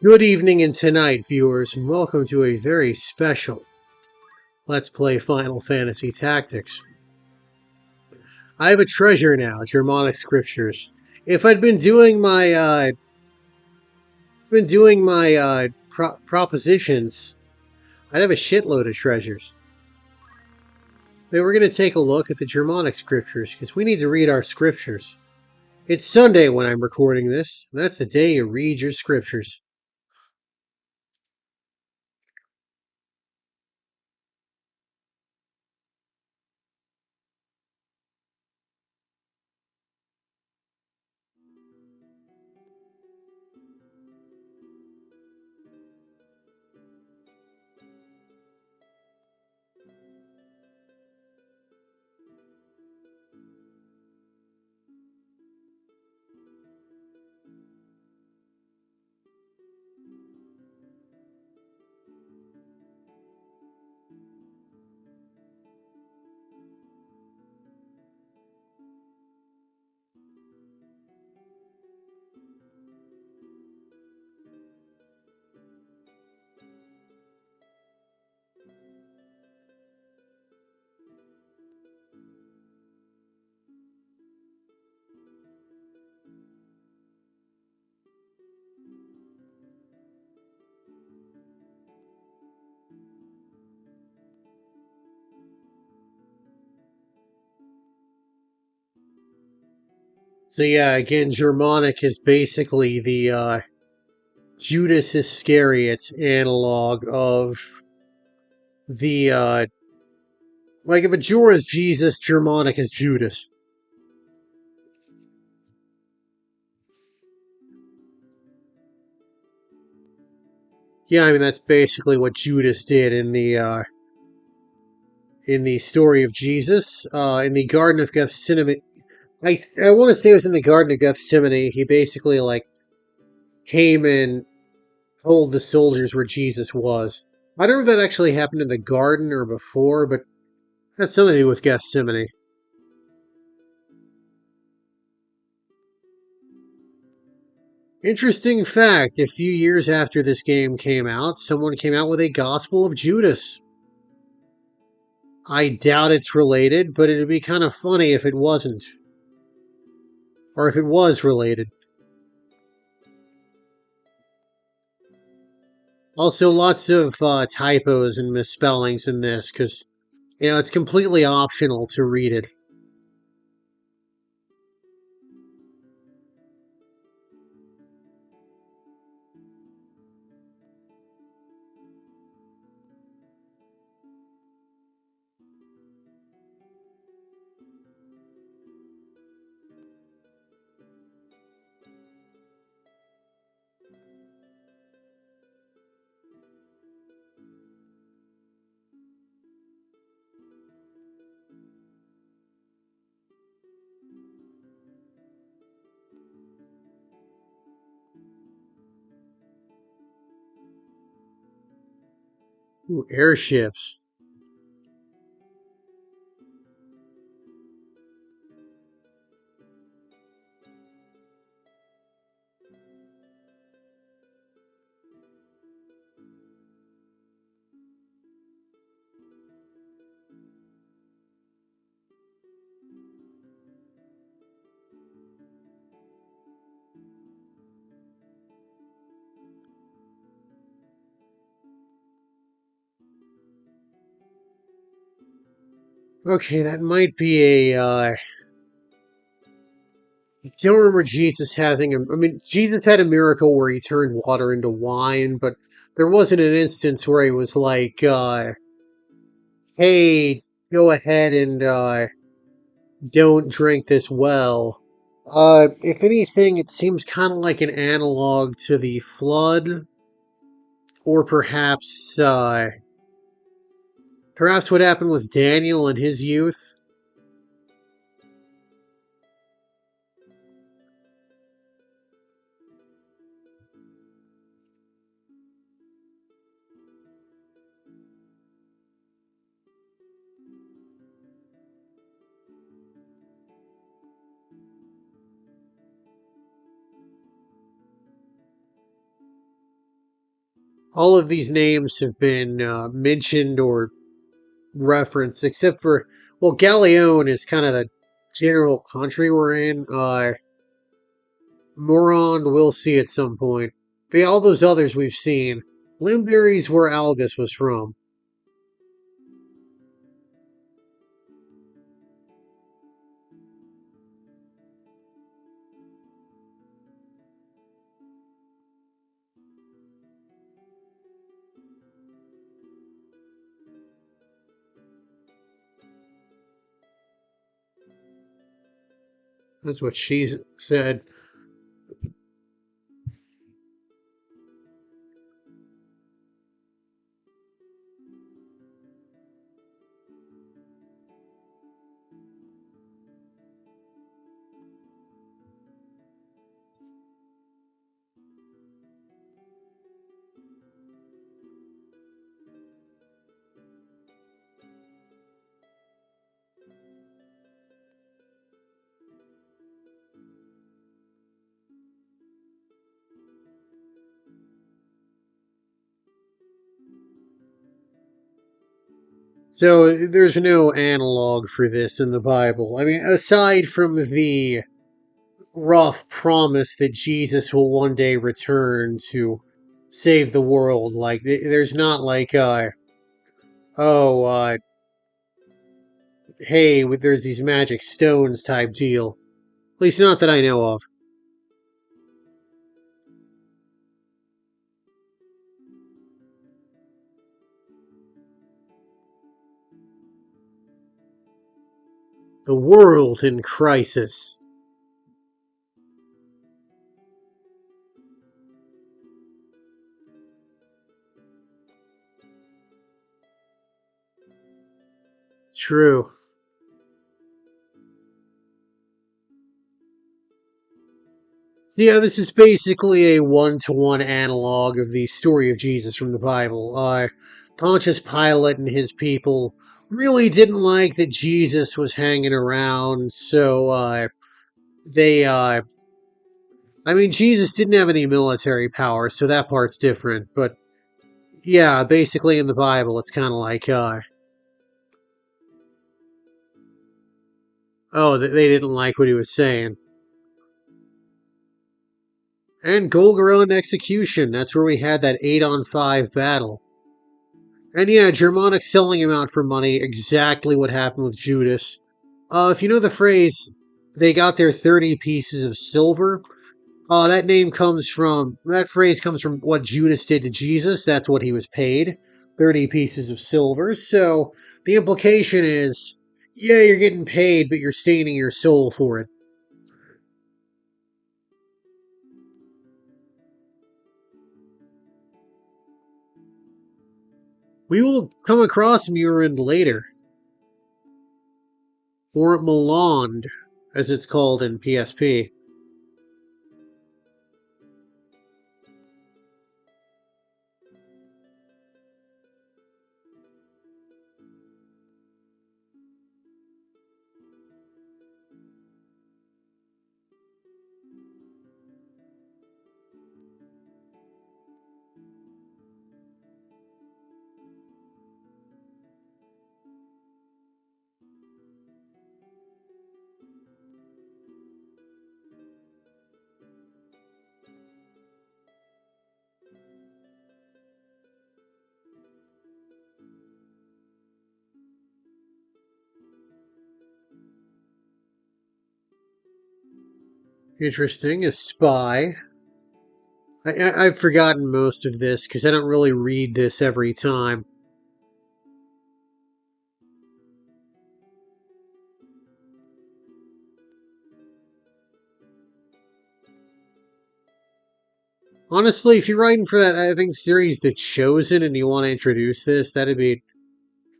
Good evening and tonight, viewers, and welcome to a very special Let's Play Final Fantasy Tactics. I have a treasure now, Germanic Scriptures. If I'd been doing my propositions, I'd have a shitload of treasures. But we're going to take a look at the Germanic Scriptures, because we need to read our Scriptures. It's Sunday when I'm recording this, and that's the day you read your Scriptures. So yeah, again, Germanic is basically the Judas Iscariot analog of the like if Ajor is Jesus, Germanic is Judas. Yeah, I mean that's basically what Judas did in the story of Jesus, in the Garden of Gethsemane. I want to say it was in the Garden of Gethsemane. He basically like came and told the soldiers where Jesus was. I don't know if that actually happened in the garden or before, but that's something to do with Gethsemane. Interesting fact, a few years after this game came out, someone came out with a Gospel of Judas. I doubt it's related, but it'd be kind of funny if it wasn't. Or if it was related. Also, lots of typos and misspellings in this, because, it's completely optional to read it. Ooh, airships. Okay, that might be I don't remember Jesus having a. I mean, Jesus had a miracle where he turned water into wine, but there wasn't an instance where he was like, hey, go ahead and, don't drink this well. If anything, it seems kind of like an analog to the flood, or perhaps what happened with Daniel in his youth. all of these names have been mentioned or referenced, except for, well, Galeon is kind of the general country we're in. Moron, we'll see at some point. But yeah, all those others we've seen. Limberry's where Algus was from. That's what she said. So there's no analog for this in the Bible. I mean, aside from the rough promise that Jesus will one day return to save the world, like there's not like oh hey, there's these magic stones type deal. At least not that I know of. The world in crisis. True. So yeah, this is basically a one-to-one analog of the story of Jesus from the Bible. Pontius Pilate and his people really didn't like that Jesus was hanging around, so they I mean, Jesus didn't have any military power, so that part's different. But yeah, basically in the Bible, it's kind of like, oh, they didn't like what he was saying. And Golgoroth and execution. That's where we had that 8-on-5 battle. And yeah, Germanic selling him out for money. Exactly what happened with Judas. If you know the phrase, they got their 30 pieces of silver. That phrase comes from what Judas did to Jesus. That's what he was paid, 30 pieces of silver. So the implication is, yeah, you're getting paid, but you're staining your soul for it. We will come across Murin later, or Milan, as it's called in PSP. Interesting. A spy. I've forgotten most of this because I don't really read this every time. Honestly, if you're writing for that, I think series The Chosen, and you want to introduce this, that'd be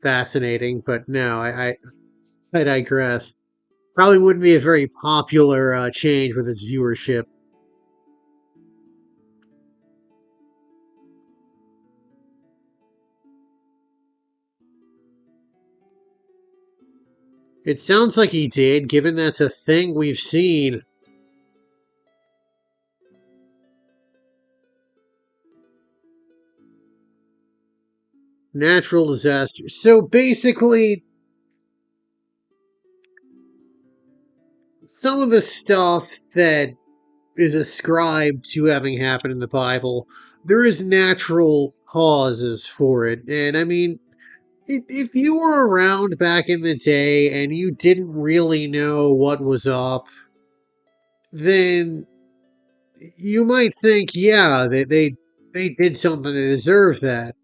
fascinating. But no, I digress. Probably wouldn't be a very popular change with its viewership. It sounds like he did, given that's a thing we've seen. Natural disasters. So basically, some of the stuff that is ascribed to having happened in the Bible, there is natural causes for it. And I mean, if you were around back in the day and you didn't really know what was up, then you might think, yeah, they did something to deserve that.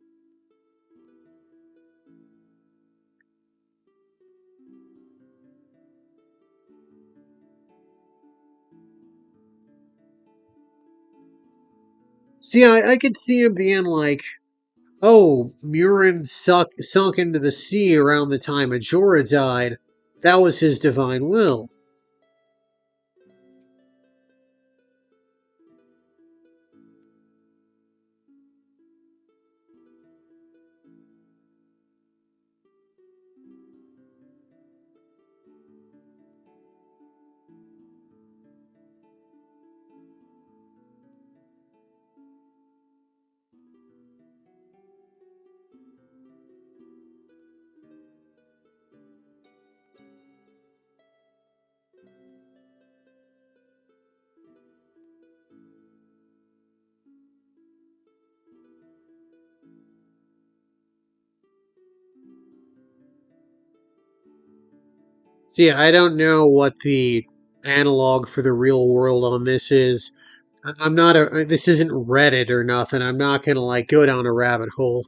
See, I could see him being like, oh, Murin sunk into the sea around the time Majora died. That was his divine will. See, I don't know what the analog for the real world on this is. I'm not a. This isn't Reddit or nothing. I'm not gonna like go down a rabbit hole.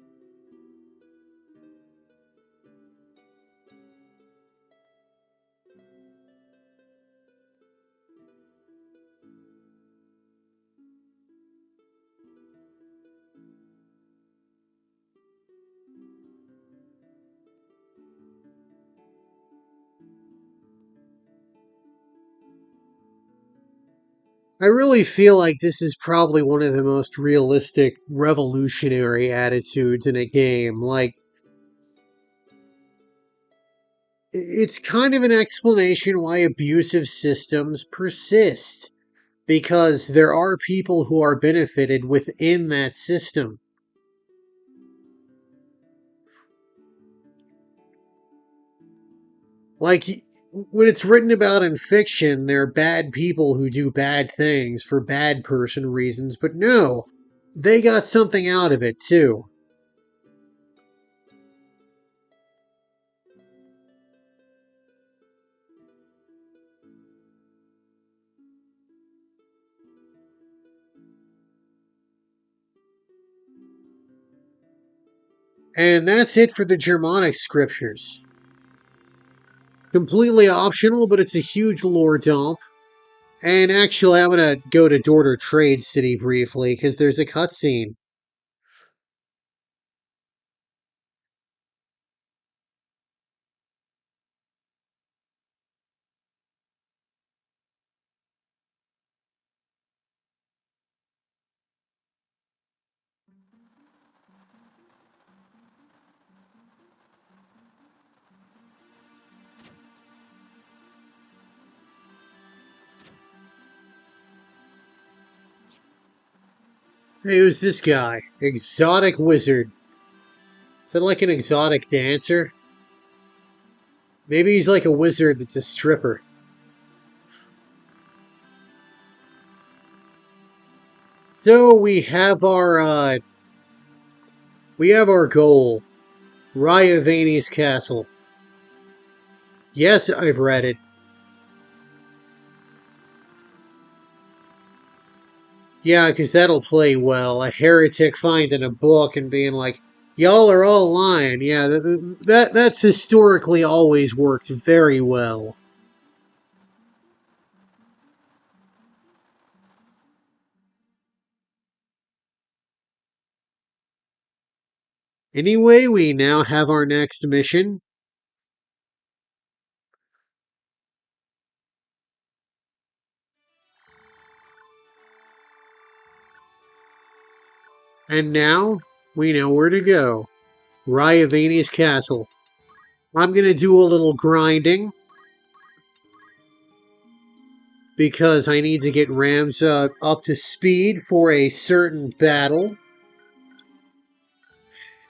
I really feel like this is probably one of the most realistic, revolutionary attitudes in a game. Like, it's kind of an explanation why abusive systems persist. Because there are people who are benefited within that system. Like, when it's written about in fiction, they're bad people who do bad things for bad person reasons, but no, they got something out of it too. And that's it for the Germanic scriptures. Completely optional, but it's a huge lore dump. And actually, I'm gonna go to Dorter Trade City briefly because there's a cutscene. Hey, who's this guy? Exotic wizard. Is that like an exotic dancer? Maybe he's like a wizard that's a stripper. So we have our goal, Ryavani's castle. Yes, I've read it. Yeah, 'cause that'll play well. A heretic finding a book and being like, "Y'all are all lying." Yeah, that's historically always worked very well. Anyway, we now have our next mission, and now we know where to go. Ryavani's castle. I'm gonna do a little grinding because I need to get Ramza up to speed for a certain battle.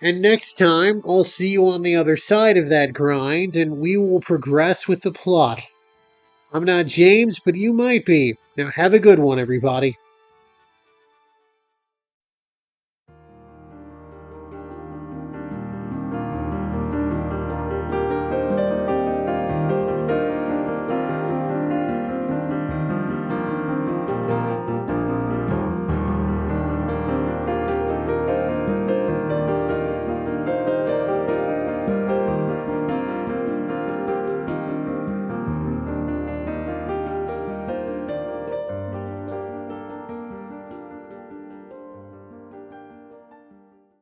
And next time, I'll see you on the other side of that grind, and we will progress with the plot. I'm not James, but you might be. Now have a good one, everybody.